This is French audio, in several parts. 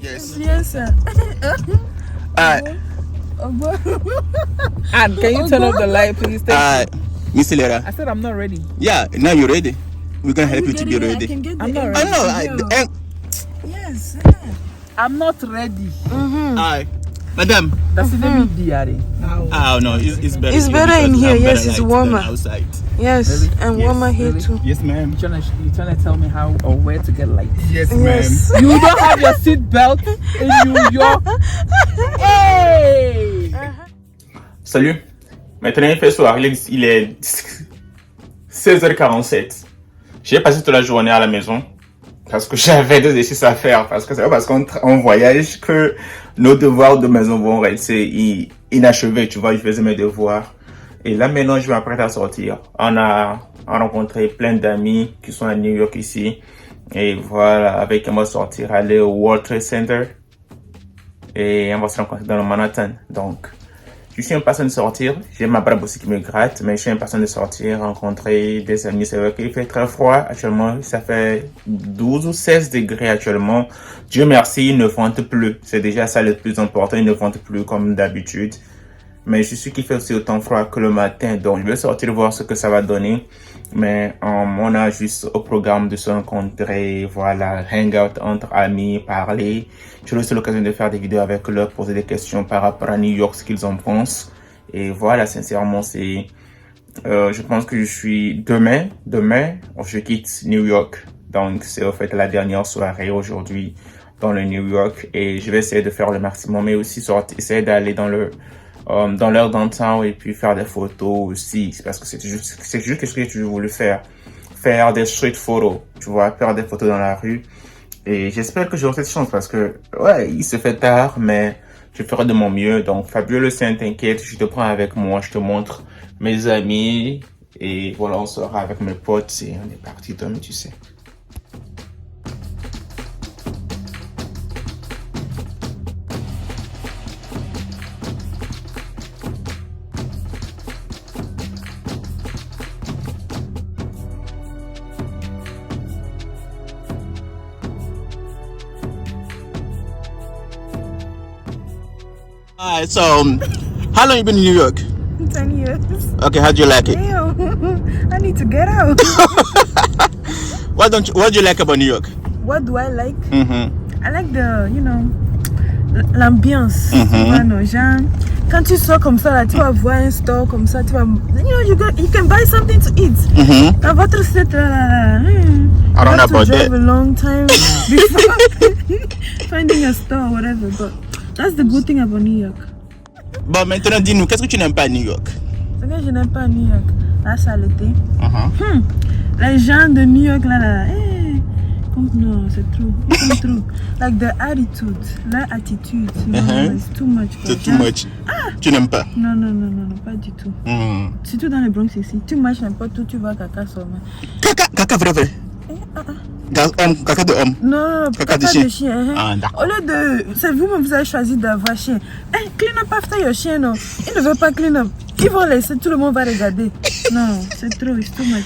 Yes. Yes. And can you turn off the light, please? Mr. Lera. I said I'm not ready. Yeah, now you're ready. We're gonna help you to be ready. I'm not I ready. know. Yes. I'm not ready. Madam. That's the DRE. Oh no, it's better. It's better in here. Yes, it's warmer. Outside. Yes, Really? and Yes, warmer here really? too. Yes, ma'am. You trying to tell me how or where to get light? Yes, Yes. ma'am. You don't have your seat belt in New York. Hey! Salut. Maintenant, il fait soir. Il est 16h47. J'ai passé toute la journée à la maison parce que j'avais des exercices à faire. Parce que c'est pas parce qu'on voyage que nos devoirs de maison vont rester inachevés. Tu vois, je faisais mes devoirs. Et là, maintenant, je m'apprête à sortir. On a rencontré plein d'amis qui sont à New York ici. Et voilà, avec qui on va sortir, aller au World Trade Center. Et on va se rencontrer dans le Manhattan. Donc, je suis une personne de sortir. J'ai ma barbe aussi qui me gratte, mais je suis une personne de sortir, rencontrer des amis. C'est vrai qu'il fait très froid actuellement. Ça fait 12 ou 16 degrés actuellement. Dieu merci, il ne vente plus. C'est déjà ça le plus important. Il ne vente plus comme d'habitude. Mais je suis qu'il fait aussi autant froid que le matin. Donc, je vais sortir voir ce que ça va donner. Mais on a juste au programme de se rencontrer, voilà, hangout entre amis, parler. J'ai aussi l'occasion de faire des vidéos avec eux, poser des questions par rapport à New York, ce qu'ils en pensent. Et voilà, sincèrement, c'est... je pense que demain, je quitte New York. Donc, c'est en fait la dernière soirée aujourd'hui dans le New York. Et je vais essayer de faire le maximum, mais aussi essayer d'aller dans leur downtown et puis faire des photos aussi. C'est parce que c'est juste quelque chose que j'ai voulu faire. Faire des street photos, tu vois, faire des photos dans la rue. Et j'espère que j'aurai cette chance parce que, ouais, il se fait tard, mais je ferai de mon mieux. Donc, Fabio Le Saint, t'inquiète, je te prends avec moi, je te montre mes amis. Et voilà, on sera avec mes potes et on est parti, Tom, tu sais. Alright, so how long you been in New York? 10 years. Okay, how do you like it? Damn. I need to get out. What do you like about New York? What do I like? Mm-hmm. I like l'ambiance. Voilà, genre, quand tu sors comme ça, là, tu vas voir un store comme ça, tu vas, you can buy something to eat. Dans votre set, là, I don't know about that. drive a long time before finding a store, whatever. But that's the good thing about New York. Bon, maintenant, dis-nous, qu'est-ce que tu n'aimes pas à New York? Ce que je n'aime pas à New York, la saleté. Les gens de New York, là, non, c'est trop. Ils sont trop. Like the attitude, leur attitude, it's too much. C'est too much. Tu n'aimes pas? Non, pas du tout. Surtout dans le Bronx ici. Tu marches n'importe où, tu vois caca seulement. Caca vrai. Caca de homme. Non, caca de chien. Au lieu de... C'est vous-même, vous avez choisi d'avoir chien. Clean up after your chien, non. Ils ne veulent pas clean up. Ils vont laisser, tout le monde va regarder. Non, c'est trop, it's too much.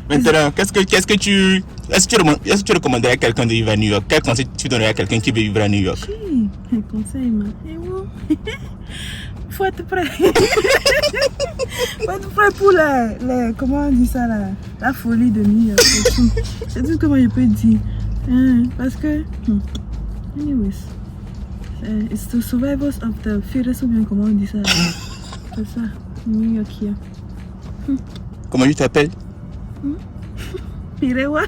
Maintenant, est-ce que tu recommanderais à quelqu'un de vivre à New York? Quel conseil tu donnerais à quelqu'un qui veut vivre à New York? Un conseil, man. Faut être prêt. Faut être prêt pour comment on dit ça, la folie de New York. C'est tout comment je peux dire. Parce que, anyways, it's the survivors of the fittest, ou bien comment on dit ça. C'est ça, New York here. Comment tu t'appelles? Pirewa.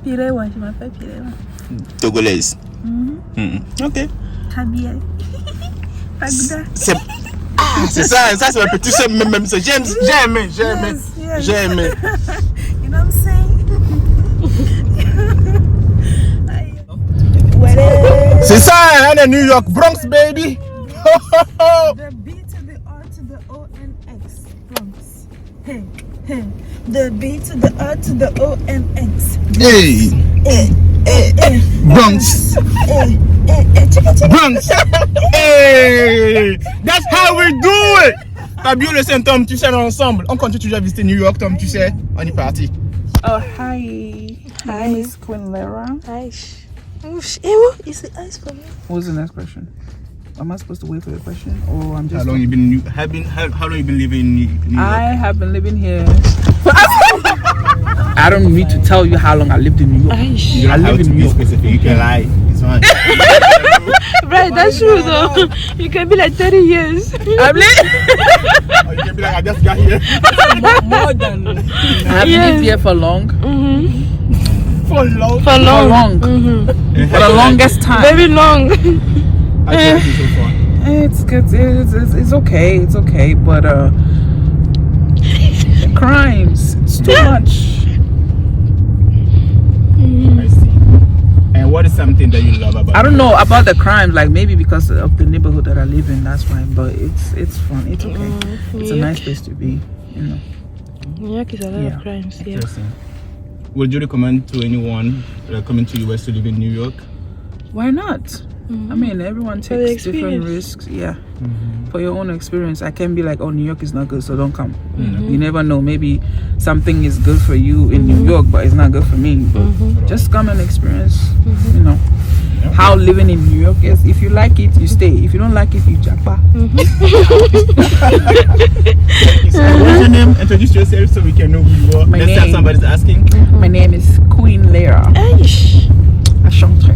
Pirewa, je m'appelle Pirewa. Togolaise. Ok. Tabia. Pagda. C'est ça, c'est ma petite soeur, même ça. J'ai aimé. You know what I'm saying? C'est ça, on est New York, Bronx, baby. The B to the R to the O N X, Bronx. Hey. The B to the R to the O N X. Hey. Bronx. Bronx. Hey. That's how we do it. Fabio Le Saint, Tom, tu sais, ensemble. On continue toujours à visiter New York, Tom, tu sais. On est parti. Oh, hi. My name is Queen Lera. Hi. Is it ice for me? What was the next question? Am I supposed to wait for your question, or I'm How just? long you been living in New York? I have been living here. I don't need to tell you how long I lived in New York. You I don't live have to in New be York. specific. You can lie. It's fine. Right, that's true though. You can be like 30 years. I'm Or you can be like, I just got here. more than. I have Yes. lived here for long. For long. For For long. long. For the longest time. Very long. I can't be so far. It's good. It's okay. It's okay. But crimes. It's too much. I see. And what is something that you love about I don't know about the crimes. Like maybe because of the neighborhood that I live in. That's fine. But it's fun. It's okay. It's a nice place to be. You know. New York is a lot Yeah. of crimes. Yeah. Interesting. Would you recommend to anyone coming to US to live in New York? Why not? I mean, everyone For the takes different experience. risks. Yeah. For your own experience. I can be like, oh, New York is not good, so don't come. You never know. Maybe something is good for you in New York, but it's not good for me. But just come and experience, you know, how living in New York is. If you like it, you stay. If you don't like it, you japa. What's your name? Introduce yourself so we can know who you are. My Let's say name. somebody's asking. My name is Queen Lara. Aish. Ashantre.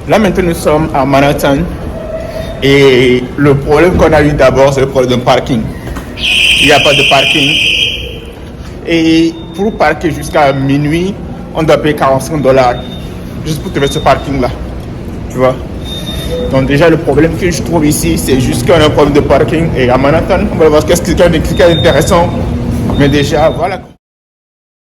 Là maintenant nous sommes à Manhattan et le problème qu'on a eu d'abord c'est le problème de parking. Il n'y a pas de parking et pour parquer jusqu'à minuit on doit payer $45 juste pour trouver ce parking là, tu vois. Donc déjà le problème que je trouve ici c'est juste qu'on a un problème de parking et à Manhattan on va voir qu'est-ce qu'il y a d'intéressant mais déjà voilà.